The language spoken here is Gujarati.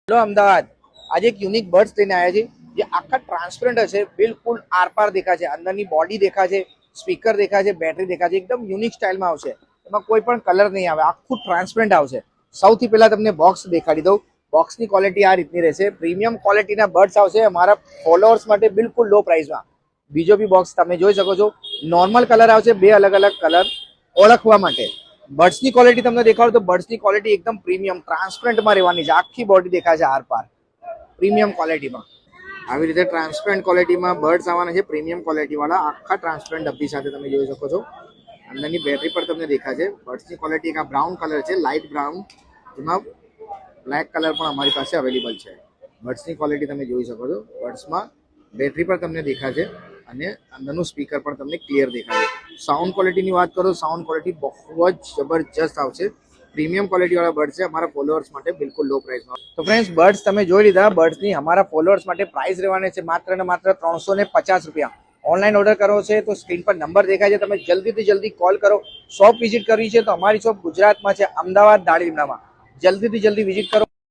હેલો અમદાવાદ, આજે એક યુનિક બર્ડ્સ લઈને આવ્યા છે જે આખા ટ્રાન્સપરન્ટ હશે, બિલકુલ આરપાર દેખાશે, અંદરની બોડી દેખાશે, સ્પીકર દેખાશે, બેટરી દેખાશે, એકદમ યુનિક સ્ટાઇલમાં આવશે. એમાં કોઈ પણ કલર નહીં આવે, આખું ટ્રાન્સપરન્ટ આવશે. સૌથી પહેલા તમને બોક્સ દેખાડી દઉં. બોક્સની ક્વોલિટી આ રીતની રહેશે. પ્રીમિયમ ક્વોલિટીના બર્ડ્સ આવશે અમારા ફોલોઅર્સ માટે બિલકુલ લો પ્રાઇસમાં. બીજો બી બોક્સ તમે જોઈ શકો છો, નોર્મલ કલર આવશે, બે અલગ અલગ કલર ઓળખવા માટે. બર્ડ્સની ક્વોલિટી તમને દેખાડો તો બર્ડ્સની ક્વોલિટી એકદમ પ્રીમિયમ ટ્રાન્સપરન્ટમાં રહેવાની છે. આખી બોડી દેખાય છે આરપાર, પ્રીમિયમ ક્વોલિટીમાં. આવી રીતે ટ્રાન્સપરન્ટ ક્વોલિટીમાં બર્ડ્સ આવવાના છે, પ્રીમિયમ ક્વોલિટીવાળા આખા ટ્રાન્સપરન્ટ ડબ્બી સાથે તમે જોઈ શકો છો. અંદરની બેટરી પર તમને દેખાય છે. બર્ડ્સની ક્વોલિટી એક આ બ્રાઉન કલર છે, લાઇટ બ્રાઉન, જેમાં બ્લેક કલર પણ અમારી પાસે અવેલેબલ છે. બર્ડ્સની ક્વોલિટી તમે જોઈ શકો છો. બર્ડ્સમાં બેટરી પર તમને દેખાય છે અને અંદરનું સ્પીકર પણ તમને ક્લિયર દેખાય છે. સાઉન્ડ ક્વોલિટીની વાત કરો, સાઉન્ડ ક્વોલિટી બહુ જ જબરજસ્ત આવશે. પ્રીમિયમ ક્વોલિટીવાળા બર્ડ છે અમારા ફોલોઅર્સ માટે બિલકુલ લો પ્રાઇસમાં. તો ફ્રેન્ડ્સ, બર્ડ્સ તમે જોઈ લીધા. બર્ડ્સની અમારા ફોલોઅર્સ માટે પ્રાઇસ રહેવાની છે માત્ર ને માત્ર 350 રૂપિયા. ઓનલાઈન ઓર્ડર કરવો છે તો સ્ક્રીન પર નંબર દેખાય છે, તમે જલ્દીથી જલ્દી કોલ કરો. શોપ વિઝિટ કરવી છે તો અમારી શોપ ગુજરાતમાં છે, અમદાવાદ દાણીલીમડામાં. જલ્દીથી જલ્દી વિઝિટ કરો.